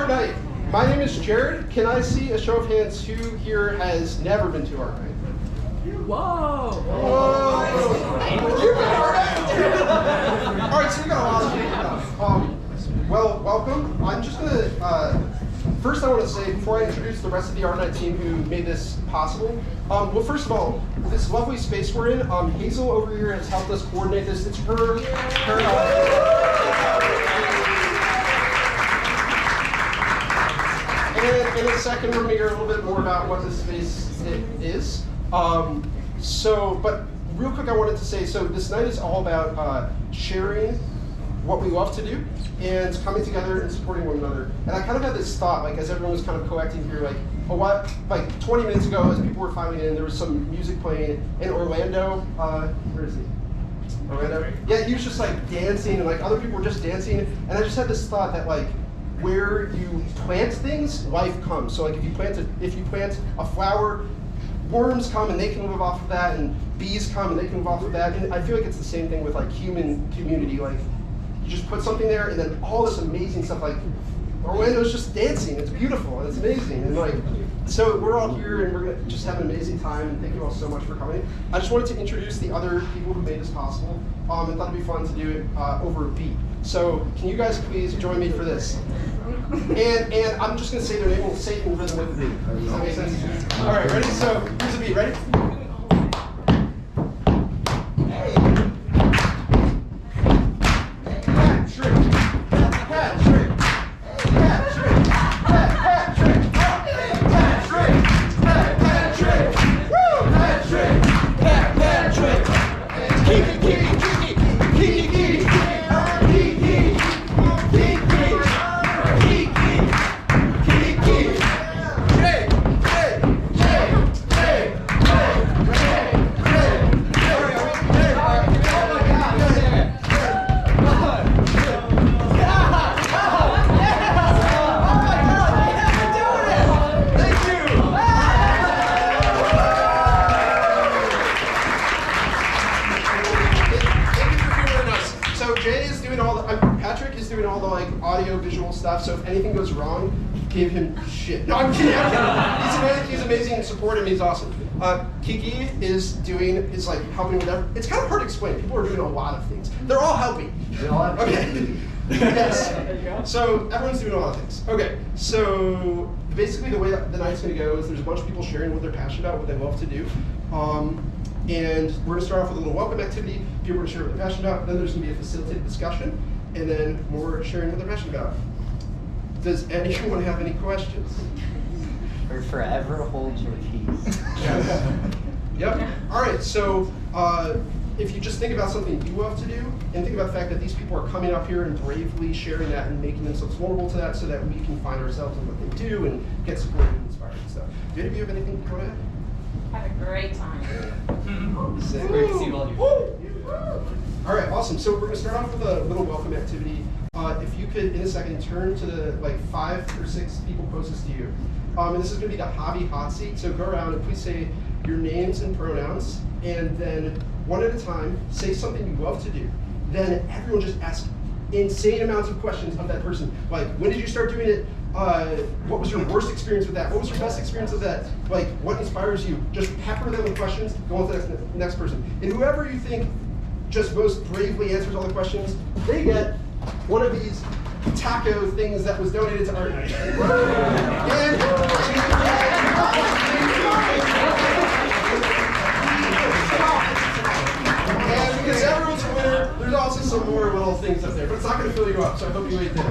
Night. My name is Jared. Can I see a show of hands who here has never been to Art Night? Whoa! Whoa! You've been Art Night? All right, so we got a lot of people. Well, welcome. I'm just gonna. First, I want to say before I introduce the rest of the Art Night team who made this possible. Well, first of all, this lovely space we're in. Hazel over here has helped us coordinate this. It's her. And in a second, we're going to hear a little bit more about what this space is. But real quick, I wanted to say, so this night is all about sharing what we love to do and coming together and supporting one another. And I kind of had this thought, like as everyone was kind of collecting here, like 20 minutes ago, as people were filing in, there was some music playing in Orlando. Where is he? Orlando? Yeah, he was just like dancing, and like other people were just dancing. And I just had this thought that like, where you plant things, life comes. So like if you plant a flower, worms come and they can live off of that, and bees come and they can live off of that. And I feel like it's the same thing with like human community. Like you just put something there, and then all this amazing stuff. Like Orlando's just dancing. It's beautiful and it's amazing. And like so we're all here and we're gonna just have an amazing time. And thank you all so much for coming. I just wanted to introduce the other people who made this possible. And thought it'd be fun to do it over a beat. So can you guys please join me for this? And I'm just going to say their name. We'll say it in rhythm with the beat. Does that make sense? All right, ready? So here's the beat. Ready? So if anything goes wrong, give him shit. No, I'm kidding. He's amazing and support him. He's awesome. Kiki is like helping with everything. It's kind of hard to explain. People are doing a lot of things. They're all helping. Okay. Yes. So everyone's doing a lot of things. Okay. So basically the way that the night's going to go is there's a bunch of people sharing what they're passionate about, what they love to do. And we're going to start off with a little welcome activity. People are going to share what they're passionate about. Then there's going to be a facilitated discussion. And then more sharing what they're passionate about. Does anyone have any questions? Or forever hold your peace. Yep. All right. So if you just think about something you love to do, and think about the fact that these people are coming up here and bravely sharing that and making themselves vulnerable to that, so that we can find ourselves in what they do and get supported and inspired and stuff. Do any of you have anything to go ahead? Have a great time. Great to see all you. All right. Awesome. So we're going to start off with a little welcome activity. If you could, in a second, turn to the 5 or 6 people closest to you. And this is going to be the hobby hot seat. So go around and please say your names and pronouns, and then one at a time, say something you love to do. Then everyone just ask insane amounts of questions of that person. Like, when did you start doing it? What was your worst experience with that? What was your best experience with that? Like, what inspires you? Just pepper them with questions, go on to the next person. And whoever you think just most bravely answers all the questions, they get one of these taco things that was donated to Art Night. And because everyone's a winner, there's also some more little things up there, but it's not going to fill you up, so I hope you wait there.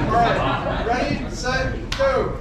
All right, ready, set, go.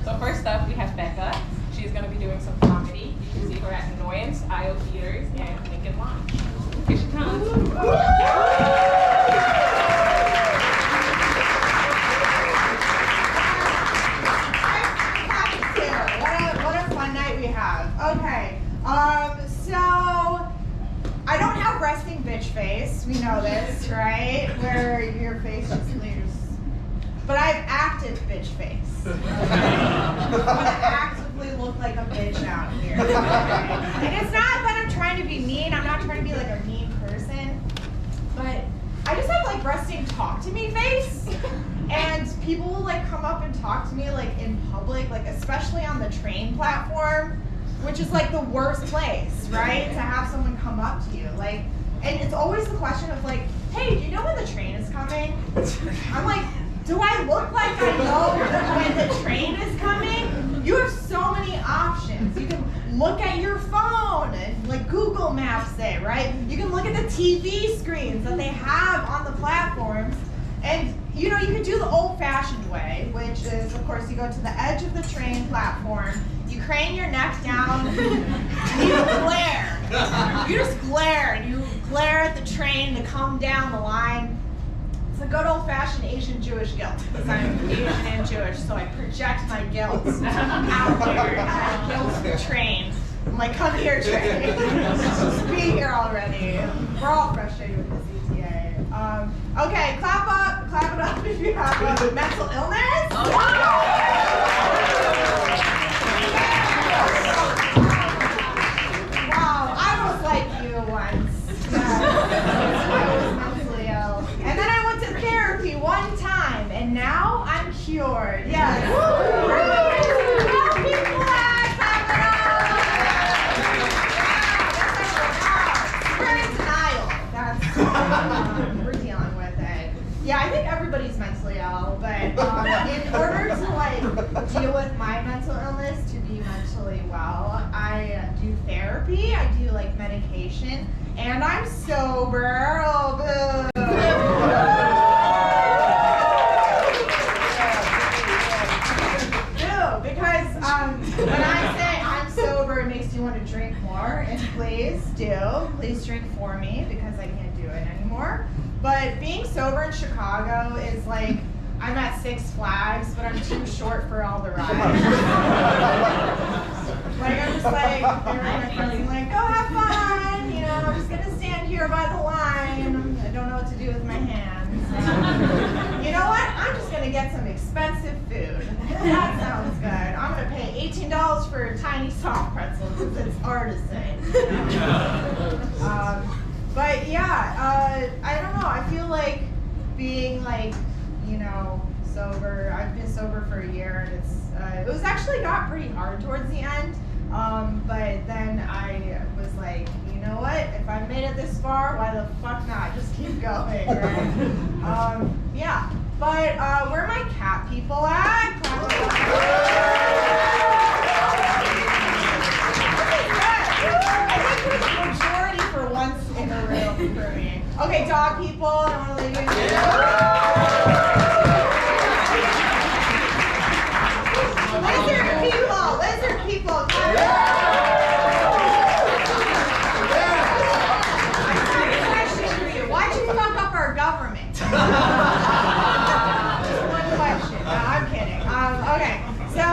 So first up, we have Becca. She's going to be doing some comedy. You can see her at Annoyance, IO Theaters, and Lincoln Lounge. Here she comes. What a fun night we have. Okay, so I don't have resting bitch face. We know this, right? Where your face just leaves. But I have active bitch face. I'm gonna actively look like a bitch out here. Okay? And it's not that I'm trying to be mean. I'm not trying to be like a mean person. But I just have like resting talk to me face. And people will like come up and talk to me like in public, like especially on the train platform, which is like the worst place, right? To have someone come up to you. Like, and it's always the question of like, hey, do you know when the train is coming? I'm like, do I look like I know when the train is coming? You have so many options. You can look at your phone and like Google Maps it, right? You can look at the TV screens that they have on the platforms. And you know, you can do the old-fashioned way, which is, of course, you go to the edge of the train platform, you crane your neck down, and you glare. You just glare, and you glare at the train to come down the line. It's a good old-fashioned Asian Jewish guilt, because I'm Asian and Jewish, so I project my guilt out there, and I guilt the train. I'm like, come here, train. Just be here already. We're all frustrated with this ETA. Okay, clap it up if you have a mental illness. Wow, I was like you once. I was mentally ill. And then I went to therapy one time, and now I'm cured. Yes. Help people out, clap it up. We're in denial. We're dealing with it. Yeah, I think everybody's mentally ill, but in order to like deal with my mental illness, to be mentally well, I do therapy, I do like medication, and I'm sober. Oh, boo. Boo, because when I say I'm sober, it makes you want to drink more, and please drink for me, because I can't do it anymore. But being sober in Chicago is like, I'm at Six Flags, but I'm too short for all the rides. Like, I'm just like, I'm like, go have fun, you know, I'm just gonna stand here by the line. I don't know what to do with my hands. You know what? I'm just gonna get some expensive food. That sounds good. I'm gonna pay $18 for a tiny soft pretzel because it's artisan. But yeah, I don't know. I feel like being like, you know, sober. I've been sober for a year, and it was actually got pretty hard towards the end. But then I was like, you know what? If I made it this far, why the fuck not? Just keep going, right? Yeah. But where are my cat people at? I think we're the majority for once in a room for me. Okay, dog people. I want to leave you. Lizard people. Question for you. Why'd you fuck up our government? Just one question. No, I'm kidding. Okay. So,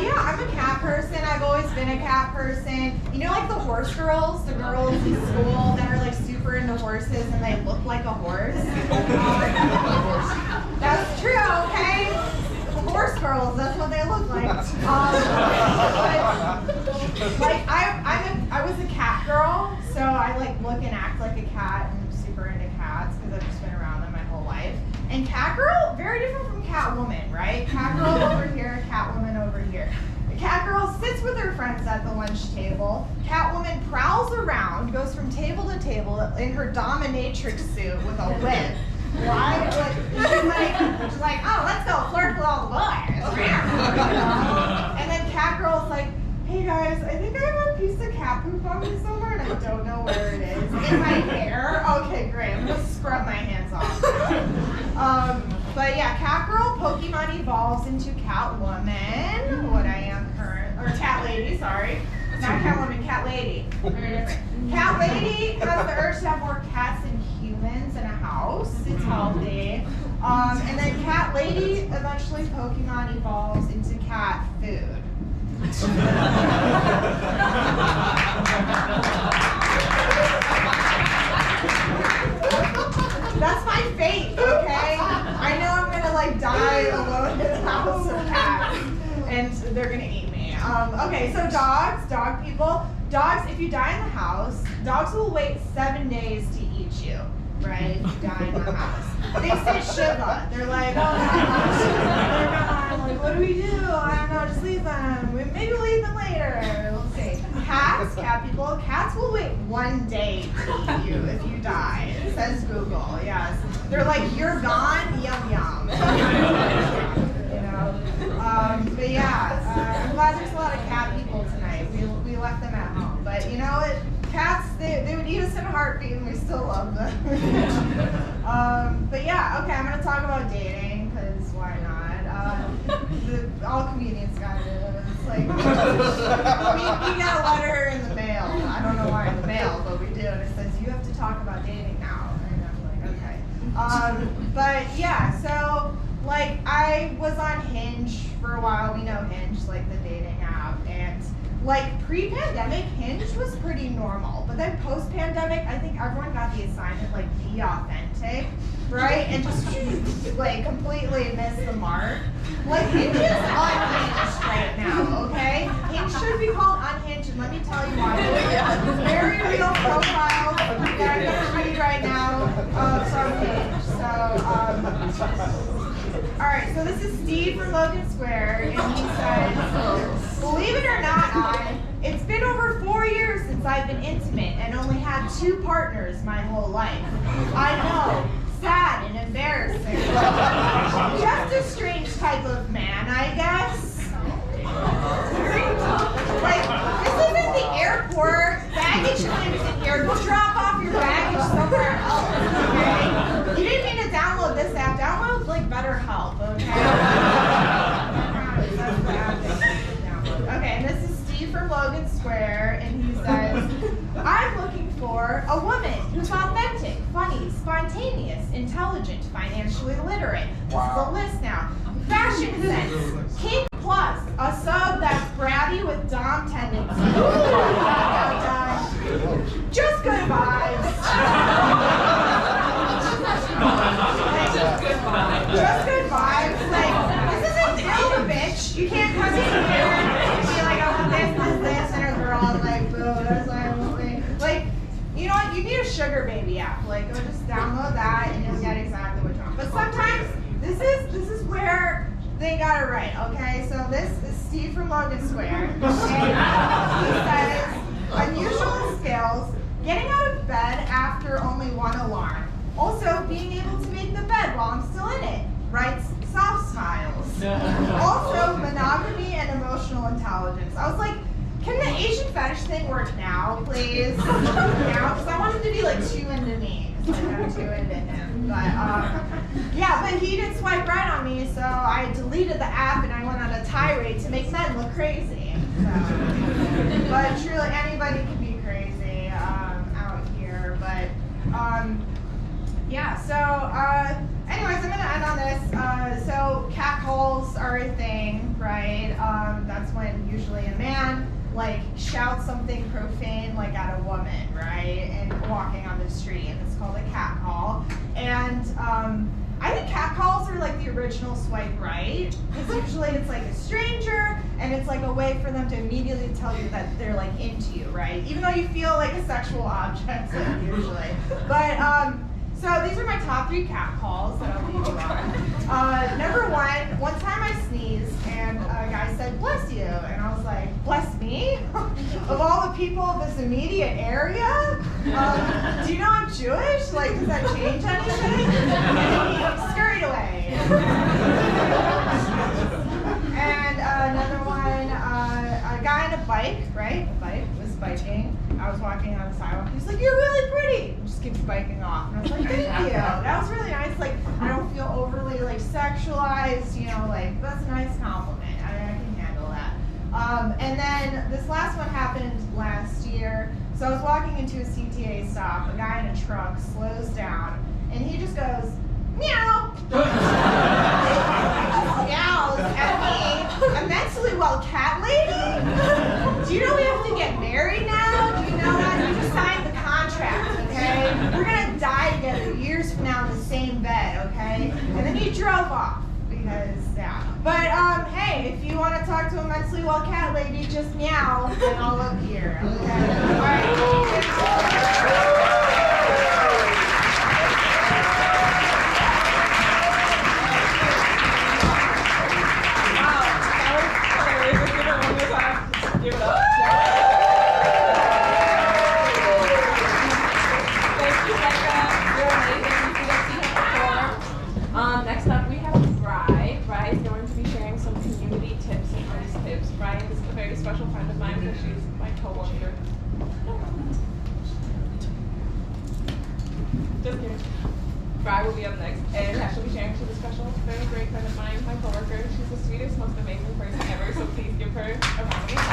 yeah, I'm a cat person. I've always been a cat person. You know, like the horse girls, the girls in school that are like super into horses and they look like a horse? That's true, okay? Horse girls, that's what they look like. Like I was a cat girl, so I like look and act like a cat and I'm super into cats because I've just been around them my whole life. And cat girl, very different from cat woman, right? Cat girl over here, cat woman over here. The cat girl sits with her friends at the lunch table. Cat woman prowls around, goes from table to table in her dominatrix suit with a whip. Why? She's like, oh, let's go flirt with all the boys. And then cat girl's like, hey guys, I think I have a piece of cat poop on me somewhere and I don't know where it is. In my hair? Okay, great. I'm gonna scrub my hands off. But yeah, cat girl Pokemon evolves into Catwoman, what I am or Cat Lady, sorry. Not Catwoman, Cat Lady. Very different. Cat Lady has the urge to have more cats than humans in a house. It's healthy. And then Cat Lady, eventually Pokemon evolves into cat food. That's my fate, okay? I know I'm gonna like die alone in a house of cats, and they're gonna eat me. Okay, so dogs, dog people. Dogs, if you die in the house, dogs will wait 7 days to eat you, right? If you die in the house. They say Shiva. They're like, oh my gosh. They're gone. Like, what do we do? I don't know, just leave them. Maybe we'll eat them later. We'll see. Cats, cat people, cats will wait 1 day to eat you if you die. It says Google, yes. They're like, you're gone, yum yum. You know? But yeah, I'm glad there's a lot of cat people tonight. We left them at home. But you know what? Cats, they would eat us in a heartbeat and we still love them. But yeah, okay, I'm going to talk about dating, because why not? All comedians got it. It's like, we got a letter in the mail. I don't know why in the mail, but we do. And it says, you have to talk about dating now. And I'm like, okay. But yeah, so like I was on Hinge for a while. We know Hinge, like the dating app. And like pre-pandemic, Hinge was pretty normal. But then post-pandemic, I think everyone got the assignment, like, be authentic, right? And just like completely missed the mark. Like Hinge is unhinged right now, okay? Hinge should be called unhinged, and let me tell you why. Very real profiles that I'm gonna read right now from Hinge. All right, so this is Steve from Logan Square, and he says, believe it or not, it's been over 4 years since I've been intimate and only had 2 partners my whole life. I know, sad and embarrassing. Just a strange type of man, I guess. Like, this isn't the airport. Baggage claims in here. Go drop off your baggage somewhere else, okay? You didn't mean to download this app. Download, like, BetterHelp, okay? Okay, and this is Steve from Logan Square, and he says, I'm looking for a woman who's authentic, funny, spontaneous, intelligent, financially literate. This is a list now. Fashion sense, kink plus, a sub that's bratty with dom tendencies. And, just good vibes. Just good vibes. Like, this isn't Tinder, bitch. You can't come in here and be like, I want this, and a girl, and like, boo, that's like, you know what? You need a sugar baby app. Like, go just download that, and you'll get exactly what you want. But sometimes this is where they got it right. Okay, so this is Steve from Logan Square, and he says, unusual skills: getting out of bed after only 1 alarm. Also, being able to make the bed while I'm still in it. Writes soft smiles. Also, monogamy and emotional intelligence. I was like, can the Asian fetish thing work now, please? Now, because I want him to be like 2 into me. Because I'm 2 into him. But yeah, but he didn't swipe right on me, so I deleted the app and I went on a tirade to make men look crazy. So, but truly, anybody can be crazy out here. But yeah, so anyways, I'm gonna end on this. So catcalls are a thing, right? That's when usually a man like shouts something profane like at a woman, right? And walking on the street, and it's called a catcall. And I think catcalls are like the original swipe right, because usually it's like a stranger, and it's like a way for them to immediately tell you that they're like into you, right? Even though you feel like a sexual object, like, usually. But so these are my top 3 catcalls that I'll leave you on. Number 1, one time I sneezed and a guy said, bless you. And I was like, bless me? Of all the people of this immediate area? Do you know I'm Jewish? Like, does that change anything? And he scurried away. And another one, a guy on a bike, right? A bike was biking. I was walking on the sidewalk. He's like, you're really pretty. And just keeps biking off. And I was like, thank you. That was really nice. Like, I don't feel overly like sexualized, you know, like that's a nice compliment. I can handle that. And then this last one happened last year. So I was walking into a CTA stop, a guy in a truck slows down, and he just goes, meow. He just meows at me, a mentally well cat lady. Do you know we have to get married now? Do you know that? We just signed the contract, okay? We're gonna die together years from now in the same bed, okay? And then he drove off because, yeah. But hey, if you want to talk to a mentally well cat lady, just meow, and I'll look here, okay? All right. Give it up. Thank you, Becca. You're amazing. You can go see him perform. Next up, we have Bri. Bri is going to be sharing some community tips and artist tips. Bri is a very special friend of mine because she's my co-worker. Just kidding. Bri will be up next, and she'll be sharing. She's a special, very great friend of mine, my coworker. She's the sweetest, most amazing person ever. So please give her a round of applause.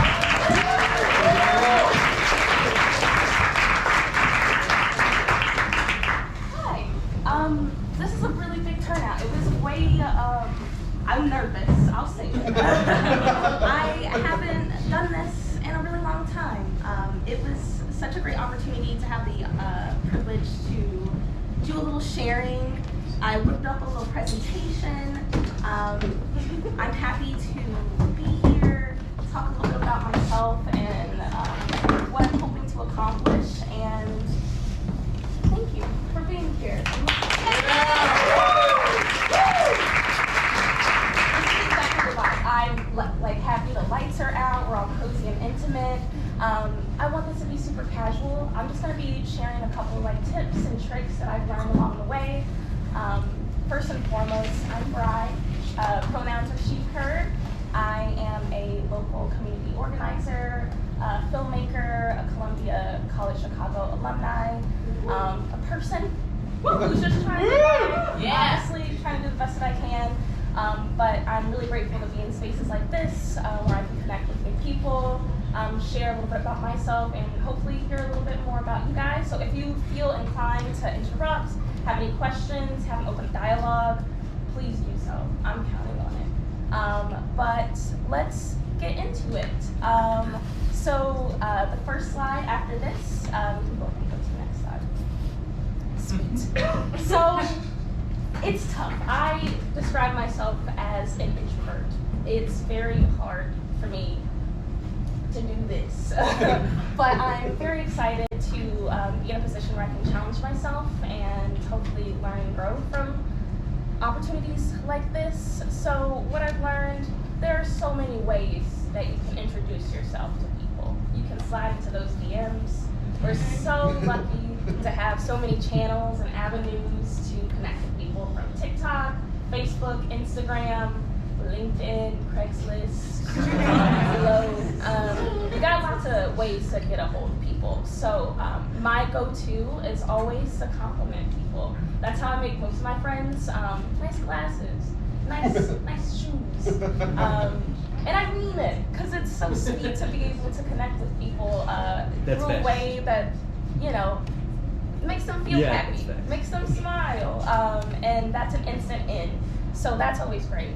Hi. This is a really big turnout. It was way. I'm nervous. I'll say it. I haven't done this in a really long time. It was such a great opportunity to have the privilege to do a little sharing. I whipped up a little presentation. I'm happy to be here, talk a little bit about myself and what I'm hoping to accomplish. And thank you for being here. This is exactly the vibe. I'm like happy the lights are out, we're all cozy and intimate. I want this to be super casual. I'm just going to be sharing a couple like tips and tricks that I've learned along the way. First and foremost, I'm Bri. Pronouns are she, her. I am a local community organizer, a filmmaker, a Columbia College Chicago alumni, a person who's just trying to do honestly trying to do the best that I can. But I'm really grateful to be in spaces like this where I can connect with new people, share a little bit about myself, and hopefully hear a little bit more about you guys. So if you feel inclined to interrupt, have any questions, have an open dialogue, please do so. I'm counting on it. But let's get into it. So the first slide after this, we can go to the next slide. Sweet. So it's tough. I describe myself as an introvert. It's very hard for me to do this. But I'm very excited to be in a position where I can challenge myself and hopefully learn and grow from opportunities like this. So what I've learned, there are so many ways that you can introduce yourself to people. You can slide into those DMs. We're so lucky to have so many channels and avenues to connect with people from TikTok, Facebook, Instagram, LinkedIn, Craigslist, we got lots of ways to get a hold of people. So my go-to is always to compliment people. That's how I make most of my friends. Nice glasses, nice shoes. And I mean it, because it's so sweet to be able to connect with people through a way that, you know, makes them feel happy, makes them smile, and that's an instant in. So that's always great.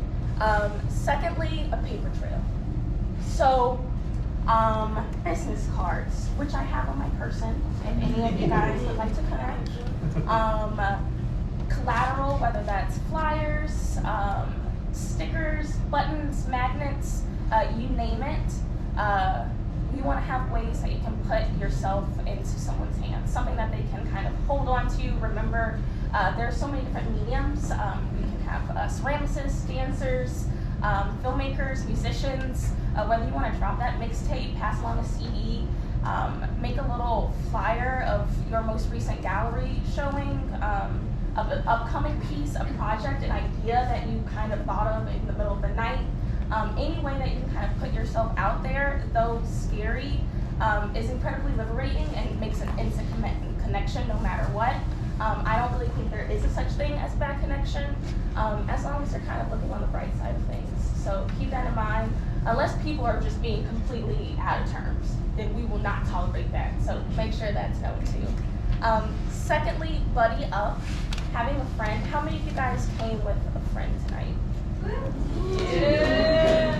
Secondly, a paper trail. So, business cards, which I have on my person, if any of you guys would like to connect. Collateral, whether that's flyers, stickers, buttons, magnets, you name it. You want to have ways that you can put yourself into someone's hands, something that they can kind of hold on to, remember. There are so many different mediums. We can have ceramicists, dancers, filmmakers, musicians, whether you want to drop that mixtape, pass along a CD, make a little flyer of your most recent gallery showing, of an upcoming piece, a project, an idea that you kind of thought of in the middle of the night. Any way that you can kind of put yourself out there, though scary, is incredibly liberating and makes an instant connection no matter what. I don't really think there is a such thing as bad connection, as long as you're kind of looking on the bright side of things. So keep that in mind. Unless people are just being completely out of terms, then we will not tolerate that. So make sure that's known too. Secondly, buddy up. Having a friend. How many of you guys came with a friend tonight? Yeah.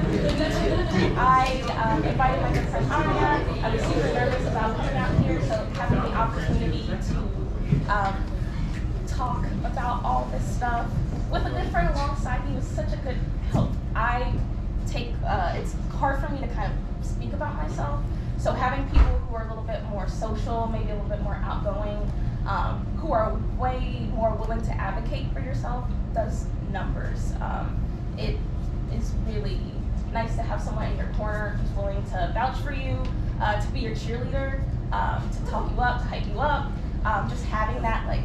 I invited my good friend Anya. I was super nervous about coming out here, so having the opportunity to talk about all this stuff with a good friend alongside me was such a good help. It's hard for me to kind of speak about myself, so having people who are a little bit more social, maybe a little bit more outgoing, who are way more willing to advocate for yourself does numbers. It is really nice to have someone in your corner who's willing to vouch for you, to be your cheerleader, to talk you up, to hype you up. Just having that like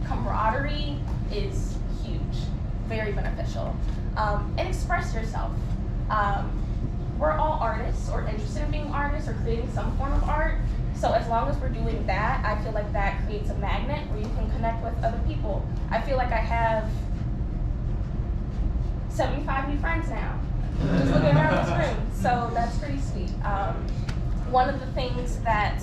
camaraderie is huge, very beneficial. And express yourself. We're all artists or interested in being artists or creating some form of art. So as long as we're doing that, I feel like that creates a magnet where you can connect with other people. I feel like I have 75 new friends now, just looking around this room. So that's pretty sweet. One of the things that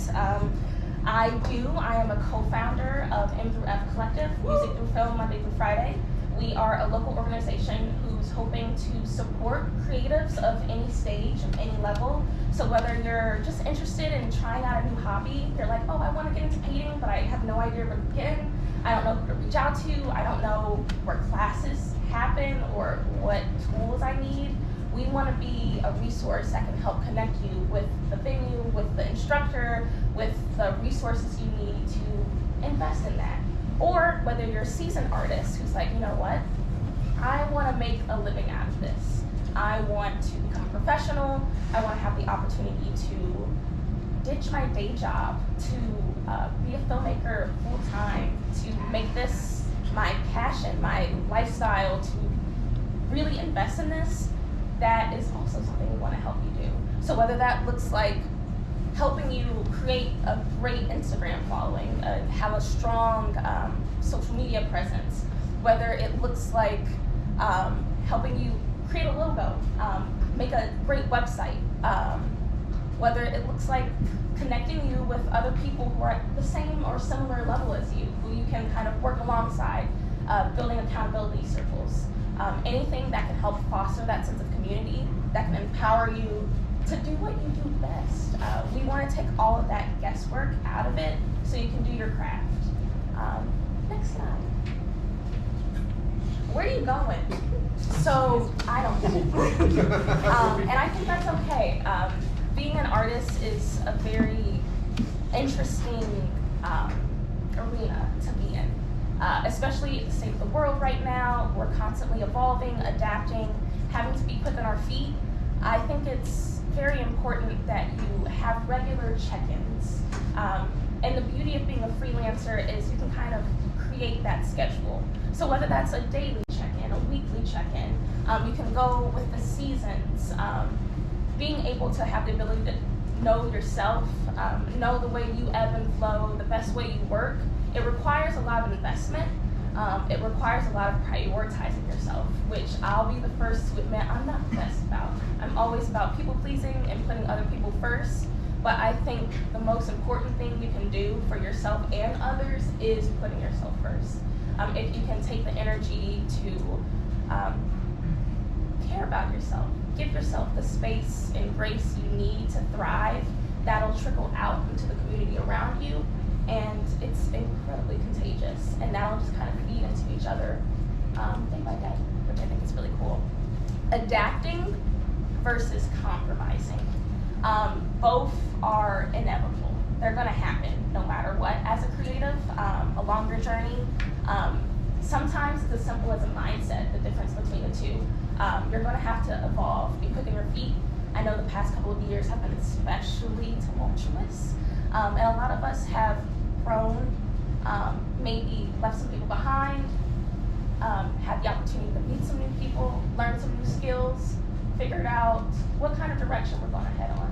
I do, I am a co-founder of M through F Collective, Music Through Film, Monday through Friday. We are a local organization who's hoping to support creatives of any stage, of any level. So whether you're just interested in trying out a new hobby, you're like, oh, I want to get into painting, but I have no idea where to begin. I don't know who to reach out to. I don't know where classes happen or what tools I need. We want to be a resource that can help connect you with the venue, with the instructor, with the resources you need to invest in that. Or whether you're a seasoned artist who's like, you know what, I want to make a living out of this. I want to become a professional. I want to have the opportunity to ditch my day job, to be a filmmaker full time, to make this my passion, my lifestyle, to really invest in this. That is also something we want to help you do. So whether that looks like helping you create a great Instagram following, have a strong social media presence, whether it looks like helping you create a logo, make a great website, whether it looks like connecting you with other people who are at the same or similar level as you, who you can kind of work alongside, building accountability circles. Anything that can help foster that sense of community, that can empower you to do what you do best. We want to take all of that guesswork out of it so you can do your craft. Next slide. Where are you going? So, I don't know. And I think that's okay. Being an artist is a very interesting arena to be in. Especially the state of the world right now. We're constantly evolving, adapting, having to be quick on our feet. I think it's very important that you have regular check-ins. And the beauty of being a freelancer is you can kind of create that schedule. So whether that's a daily check-in, a weekly check-in, you can go with the seasons. Being able to have the ability to know yourself, know the way you ebb and flow, the best way you work, it requires a lot of investment. It requires a lot of prioritizing yourself, which I'll be the first to admit I'm not the best about. I'm always about people pleasing and putting other people first, but I think the most important thing you can do for yourself and others is putting yourself first. If you can take the energy to care about yourself, give yourself the space and grace you need to thrive, that'll trickle out into the community around you. And it's incredibly contagious, and that'll just kind of feed into each other day by day, which I think is really cool. Adapting versus compromising. Both are inevitable. They're gonna happen no matter what. As a creative, along your journey, sometimes it's as simple as a mindset, the difference between the two. You're gonna have to evolve, be quick on your feet. I know the past couple of years have been especially tumultuous. And a lot of us have grown, maybe left some people behind, had the opportunity to meet some new people, learn some new skills, figured out what kind of direction we're going to head on.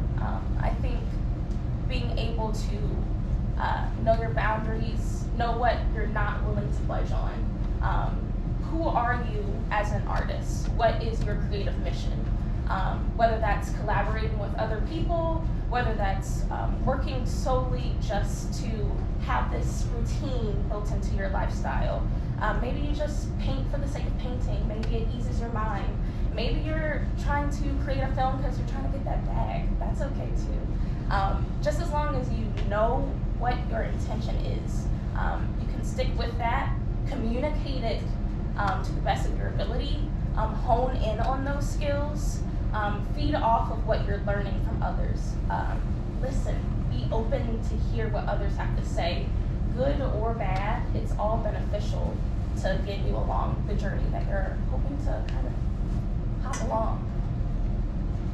I think being able to know your boundaries, know what you're not willing to budge on. Who are you as an artist? What is your creative mission? Whether that's collaborating with other people, whether that's working solely just to have this routine built into your lifestyle. Maybe you just paint for the sake of painting. Maybe it eases your mind. Maybe you're trying to create a film because you're trying to get that bag. That's okay too. Just as long as you know what your intention is, you can stick with that, communicate it to the best of your ability, hone in on those skills, feed off of what you're learning from others. Listen, be open to hear what others have to say, good or bad. It's all beneficial to get you along the journey that you're hoping to kind of hop along.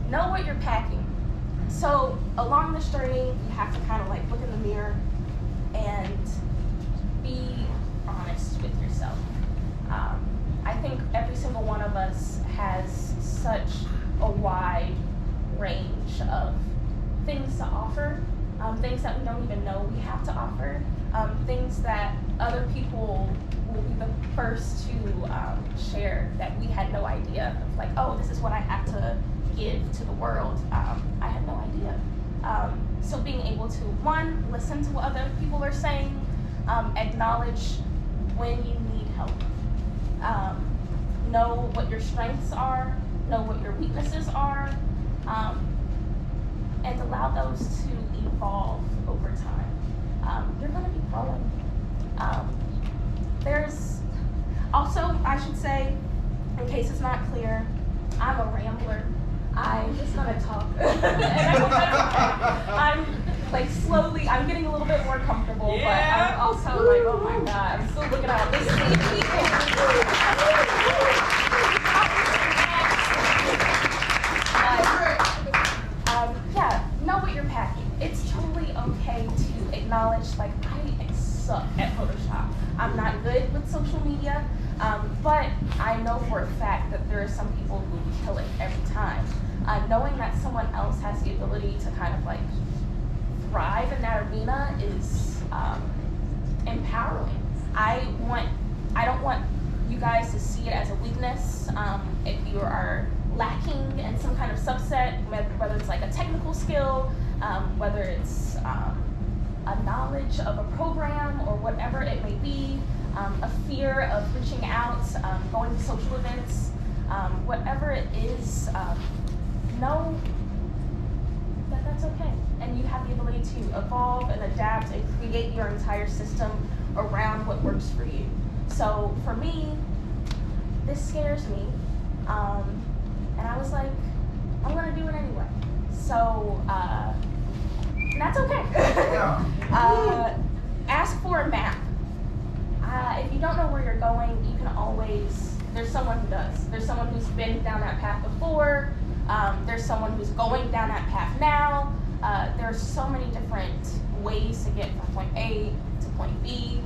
Know what you're packing. So along this journey, you have to kind of like look in the mirror and be honest with yourself. I think every single one of us has such a wide range of things to offer, things that we don't even know we have to offer, things that other people will be the first to share that we had no idea of, like, oh, this is what I have to give to the world. I had no idea. So being able to, one, listen to what other people are saying, acknowledge when you need help, know what your strengths are, know what your weaknesses are, and allow those to evolve over time. You're going to be growing. There's also, I should say, in case it's not clear, I'm a rambler. I'm just gonna talk. I'm like slowly, I'm getting a little bit more comfortable, but I'm also like, oh my God, I'm still looking at this yeah, know what you're packing. It's totally okay to acknowledge, like, I suck at Photoshop. I'm not good with social media, but I know for a fact that there are some people who kill it every time. Knowing that someone else has the ability to kind of like thrive in that arena is empowering. I don't want you guys to see it as a weakness. If you are lacking in some kind of subset, whether it's like a technical skill, whether it's a knowledge of a program or whatever it may be, a fear of reaching out, going to social events, whatever it is, know that that's okay. And you have the ability to evolve and adapt and create your entire system around what works for you. So for me, this scares me. And I was like, I'm gonna do it anyway. So, and that's okay. Ask for a map. If you don't know where you're going, you can always, there's someone who does. There's someone who's been down that path before. There's someone who's going down that path now. There's so many different ways to get from point A to point B.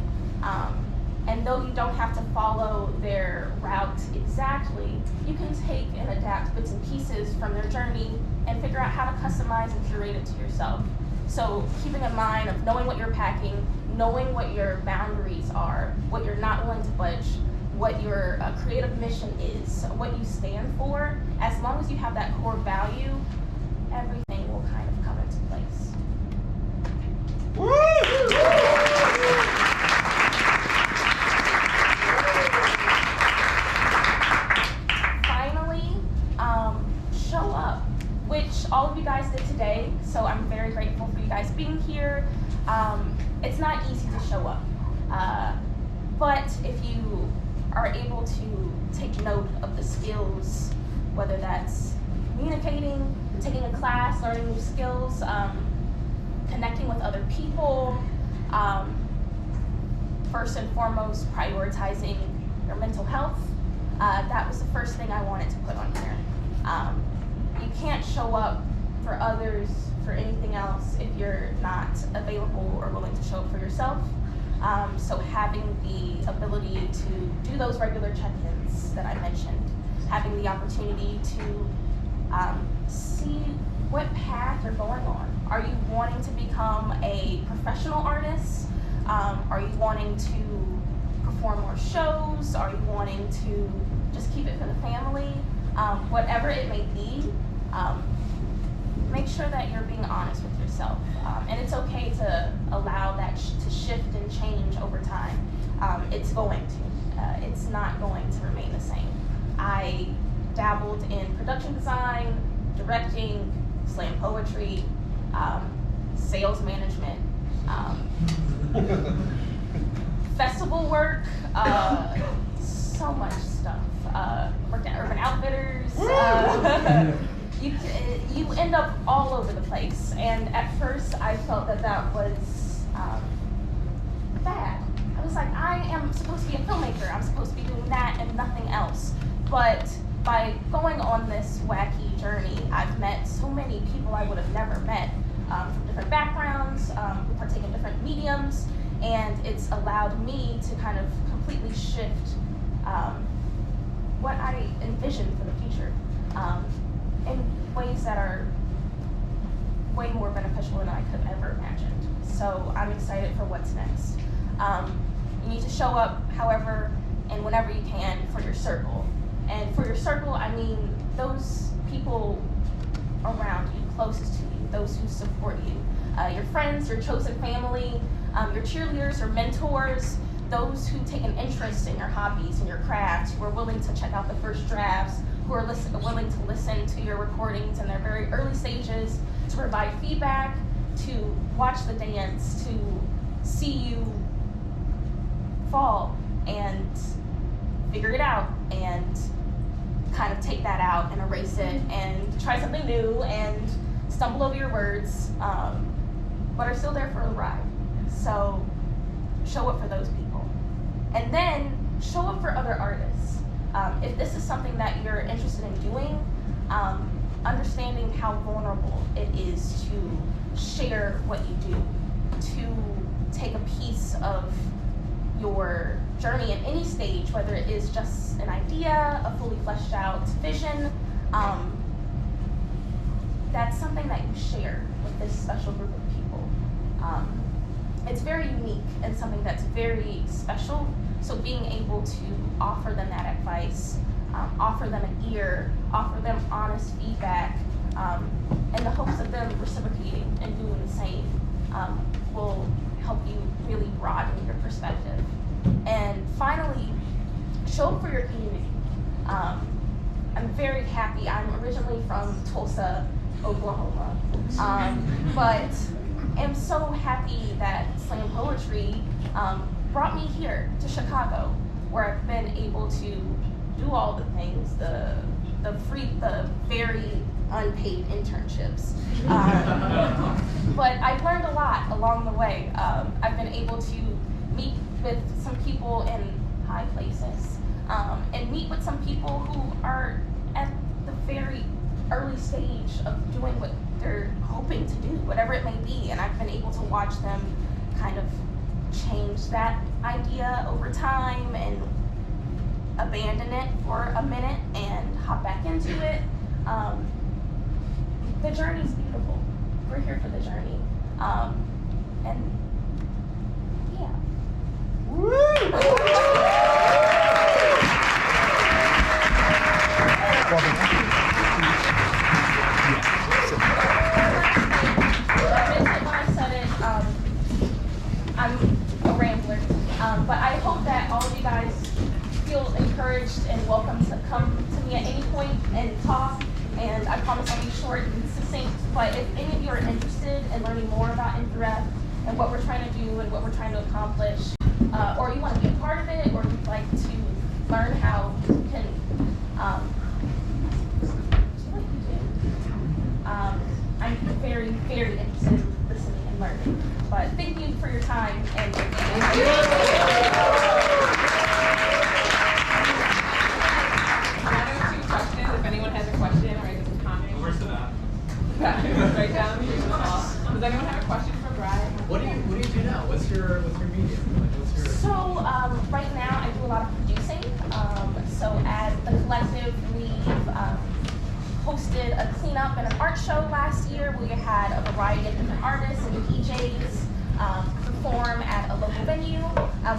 And though you don't have to follow their route exactly, you can take and adapt bits and pieces from their journey and figure out how to customize and curate it to yourself. So keeping in mind of knowing what you're packing, knowing what your boundaries are, what you're not willing to budge, what your creative mission is, what you stand for, as long as you have that core value, everything will kind of come into place. Finally, show up, which all of you guys did today, so I'm very grateful for you guys being here. It's not easy to show up, but if you are able to take note of the skills, whether that's communicating, taking a class, learning new skills, connecting with other people, first and foremost, prioritizing your mental health. That was the first thing I wanted to put on here. You can't show up for others, for anything else, if you're not available or willing to show up for yourself. So having the ability to do those regular check-ins that I mentioned, having the opportunity to see what path you're going on. Are you wanting to become a professional artist? Are you wanting to perform more shows? Are you wanting to just keep it for the family? Whatever it may be, make sure that you're being honest with yourself. And it's okay to allow that to shift and change over time. It's going to. It's not going to remain the same. I dabbled in production design, directing, slam poetry, sales management, festival work, so much stuff. Worked at Urban Outfitters. You end up all over the place. And at first I felt that was bad. I was like, I am supposed to be a filmmaker. I'm supposed to be doing that and nothing else. But by going on this wacky journey, I've met so many people I would have never met from different backgrounds, who partake in different mediums, and it's allowed me to kind of completely shift what I envision for the future in ways that are way more beneficial than I could have ever imagined. So I'm excited for what's next. You need to show up however and whenever you can for your circle. And for your circle, I mean those people around you, closest to you, those who support you. Your friends, your chosen family, your cheerleaders or mentors, those who take an interest in your hobbies and your crafts, who are willing to check out the first drafts, who are willing to listen to your recordings in their very early stages, to provide feedback, to watch the dance, to see you fall and figure it out and kind of take that out and erase it and try something new and stumble over your words, but are still there for the ride. So show up for those people. And then show up for other artists. If this is something that you're interested in doing, understanding how vulnerable it is to share what you do, to take a piece of your journey at any stage, whether it is just an idea, a fully fleshed out vision, that's something that you share with this special group of people. It's very unique and something that's very special, so being able to offer them that advice, offer them an ear, offer them honest feedback, in the hopes of them reciprocating and doing the same, will help you really broaden your perspective. And finally, show up for your community. I'm very happy. I'm originally from Tulsa, Oklahoma, but am so happy that slam poetry brought me here to Chicago, where I've been able to do all the things, the very unpaid internships. But I've learned a lot along the way. I've been able to meet with some people in high places, and meet with some people who are at the very early stage of doing what they're hoping to do, whatever it may be. And I've been able to watch them kind of change that idea over time and abandon it for a minute and hop back into it. The journey's beautiful. We're here for the journey. And yeah. I'm a rambler, but I hope that all of you guys feel encouraged and welcome to come to me at any point and talk. And I promise I'll be short and succinct, but if any of you are interested in learning more about Infrared and what we're trying to do and what we're trying to accomplish, or you want to be a part of it, or you'd like to learn how you can do what you do, I'm very, very interested in listening and learning. But thank you for your time. And If anyone has a question or just a comment. Where's the map? Right down here. Does anyone have a question for Brian? What do you do now? What's your medium? What's your so right now I do a lot of producing. So at the collective, we've hosted a cleanup and an art show last year where we had a variety of different artists and DJs perform at a local venue.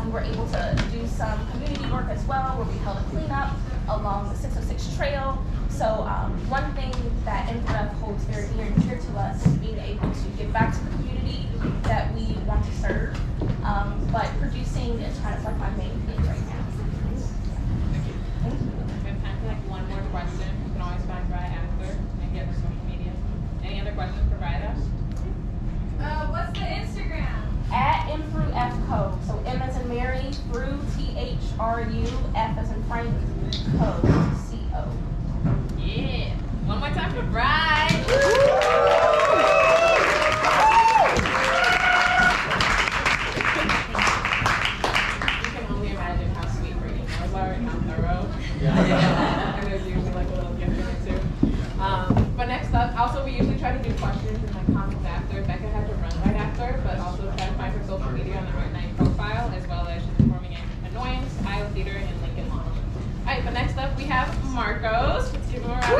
We were able to do some community work as well, where we held a cleanup along the 606 trail. So one thing that NFF holds very near and dear to us is being able to give back to the community that we want to serve. But producing is kind of like my main thing right now. We have time for like one more question. You can always find Bri after and get her social media. Any other questions for Bri though? What's the Instagram? At M through F Co. So M as in Mary, through THRU, F as in Frank, Co. CO. Yeah. One more time for Bri. You can only imagine how sweet her emails are and how thorough. And there's usually like a little gift in it too. But next up, also we usually try to do questions and like comments after. Becca had to run right after, but also try to find her social media on the Art Night profile, as well as she's performing in Annoyance, Iowa Theater, and Lincoln Hall. Alright, but next up we have Marcos. Let's give him a round of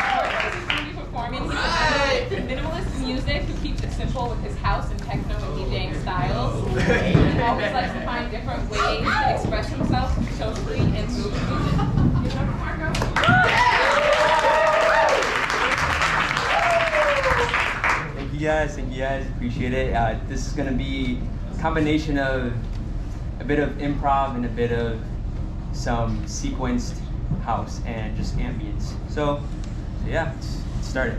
Marcos is going to be performing. He's a minimalist music who keeps it simple with his house and techno and DJing styles. He always likes to find different ways to express himself socially and through music. Give it up for Marcos. Thank you guys, appreciate it. This is gonna be a combination of a bit of improv and a bit of some sequenced house and just ambience. So yeah, let's start it.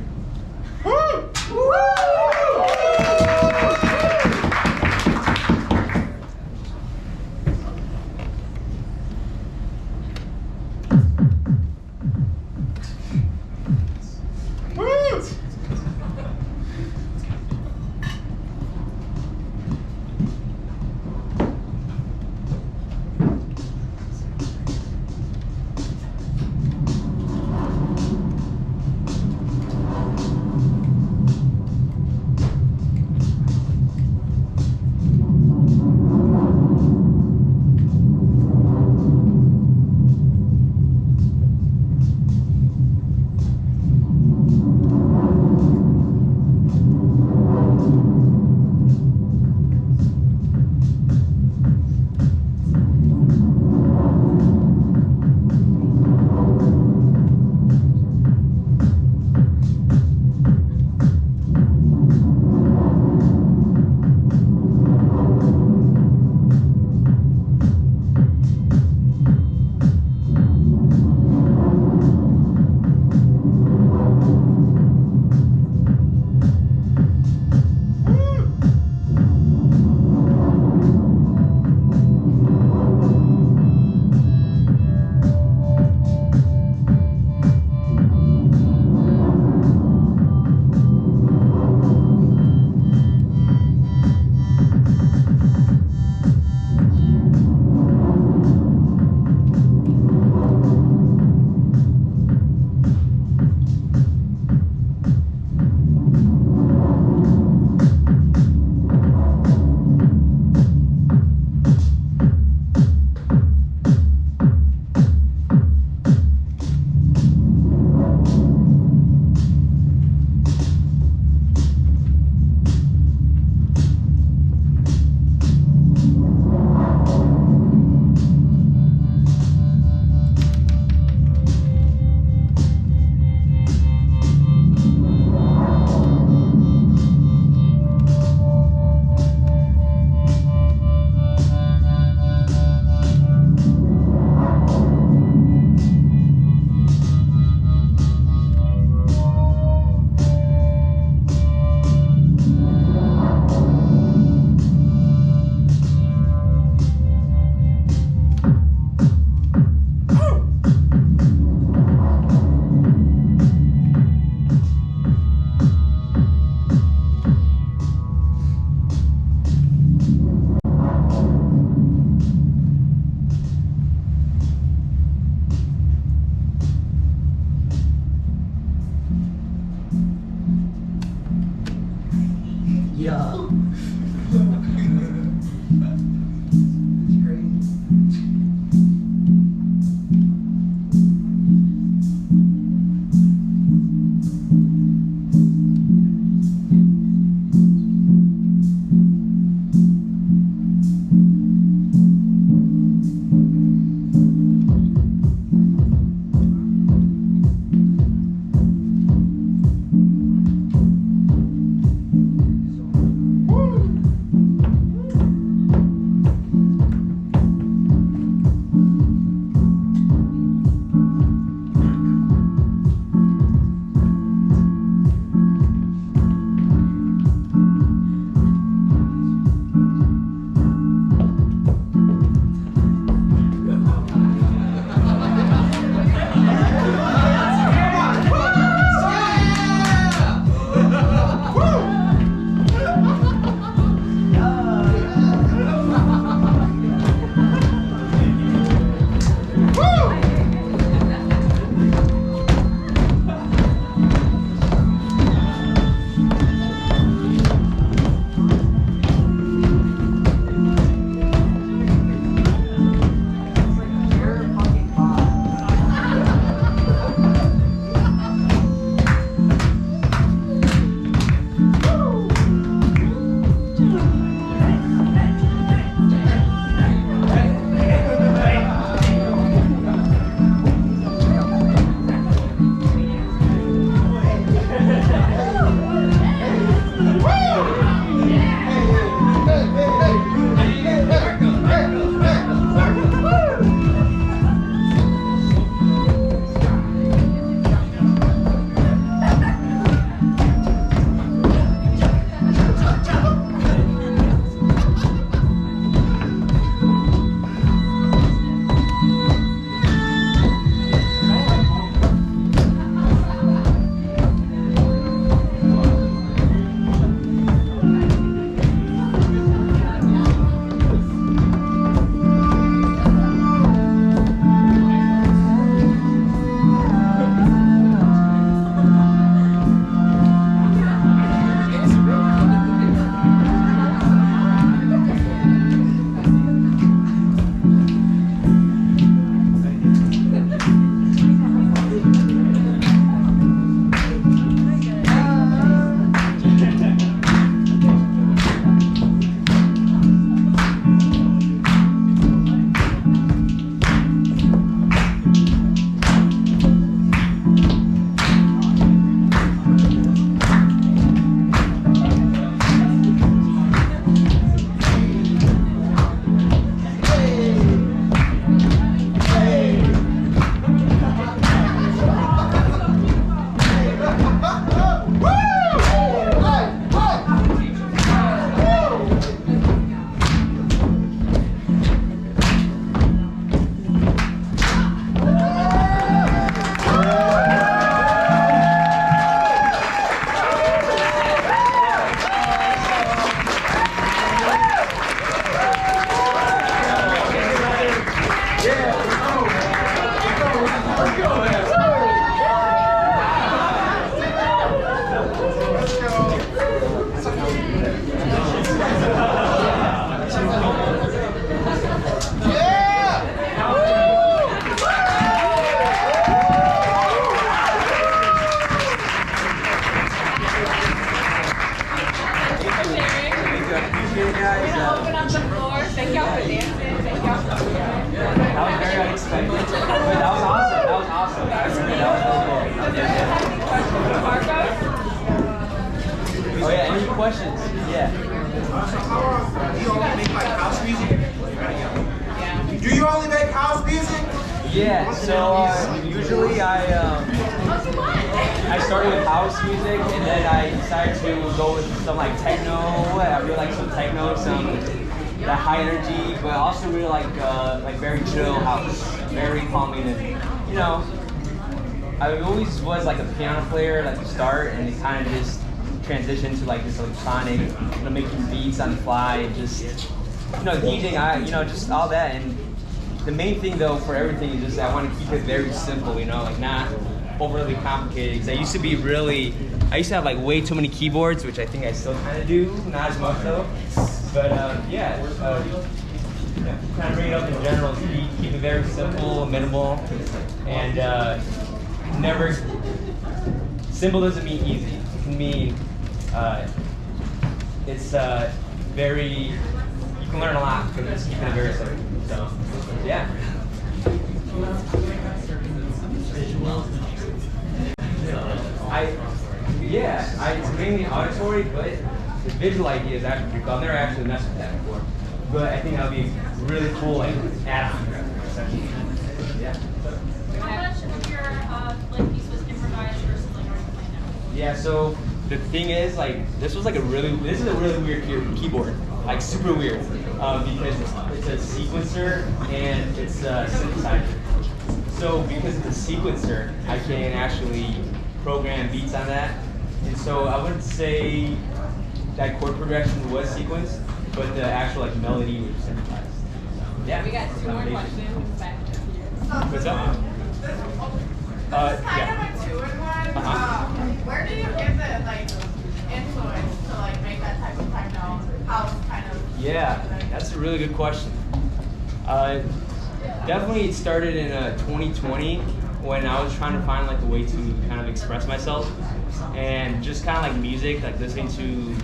questions. Yeah. Do you only make like house music? Do you only make house music? Yeah. So usually I started with house music, and then I decided to go with some like techno. I really like some techno, some that high energy, but I also really like very chill house, very calming. And you know, I always was like a piano player at the start, and it kind of just transitioned to like this electronic, you know, making beats on the fly, and just DJing, just all that. And the main thing though for everything is just I want to keep it very simple, like not overly complicated. Because I used to have like way too many keyboards, which I think I still kind of do, not as much though. But kind of bring it up in general. Keep it very simple, minimal, and never. Simple doesn't mean easy. It can mean it's very. You can learn a lot from just keeping it very simple. So yeah. It's mainly auditory, but the visual idea is actually pretty cool. I've never actually messed with that before, but I think that'll be really cool add-on. Yeah. How much of your piece was improvised versus already planned out? Yeah. So the thing is, this is a really weird keyboard, super weird, because it's a sequencer and it's a synthesizer. So because it's a sequencer, I can actually program beats on that. And so I wouldn't say that chord progression was sequenced, but the actual melody was synthesized. So, yeah. We got 2 more questions back here. What's up? This is kind of a 2-in-1. Where do you get the influence to make that type of techno house kind of? Yeah, that's a really good question. Definitely it started in 2020 when I was trying to find a way to kind of express myself, and just kind of music, listening to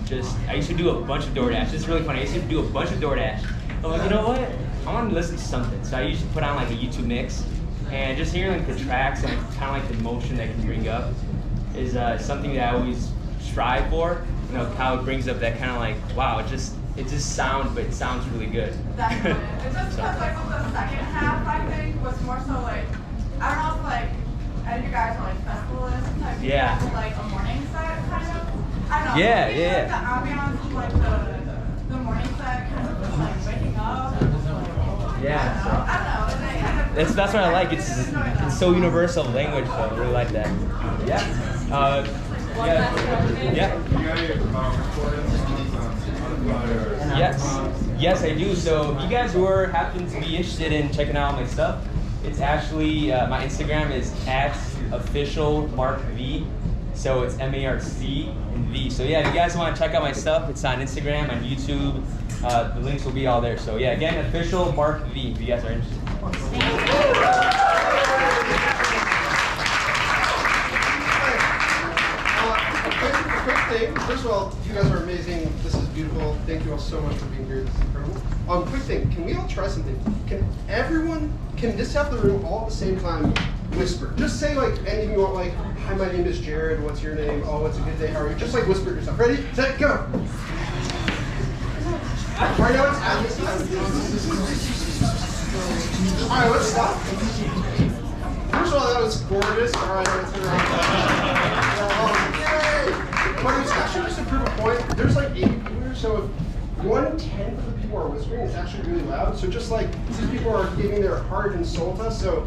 I used to do a bunch of DoorDash. It's really funny. I used to do a bunch of DoorDash. I'm like, you know what? I want to listen to something. So I used to put on a YouTube mix, and just hearing the tracks and kind of the emotion that can bring up is something that I always strive for. How it brings up that kind of wow, it just sounds, but it sounds really good. Definitely. It's just because the second half I think was more so I don't know if and you guys are festivalists type of Yeah. a morning set kind of. I don't know. Yeah, Maybe, yeah. the ambiance of the morning set kind of just waking up. Yeah. I don't know. And they kind of, That's what I like. It's so universal language, so I really like that. Yeah. Yeah. Yes, I do. So if you guys happen to be interested in checking out my stuff, it's actually my Instagram is @officialmarkv. So it's MARC and V. So yeah, if you guys want to check out my stuff, it's on Instagram, on YouTube. The links will be all there. So yeah, again, official Mark V. If you guys are interested. Quick thing. First of all, you guys are amazing. This is beautiful. Thank you all so much for being here. This is incredible. Quick thing. Can we all try something? Can this half of the room all at the same time whisper? Just say anything you want, hi, my name is Jared. What's your name? Oh, it's a good day. How are you? Just whisper yourself. Ready, set, go. Right now it's at this time. All right, let's stop. First of all, that was gorgeous. All right, let's do it. Yay! But it's actually just to prove a point. There's 8 people here, so if 1/10 of the people are whispering, it's actually really loud. So just since people are giving their heart and soul to us, so.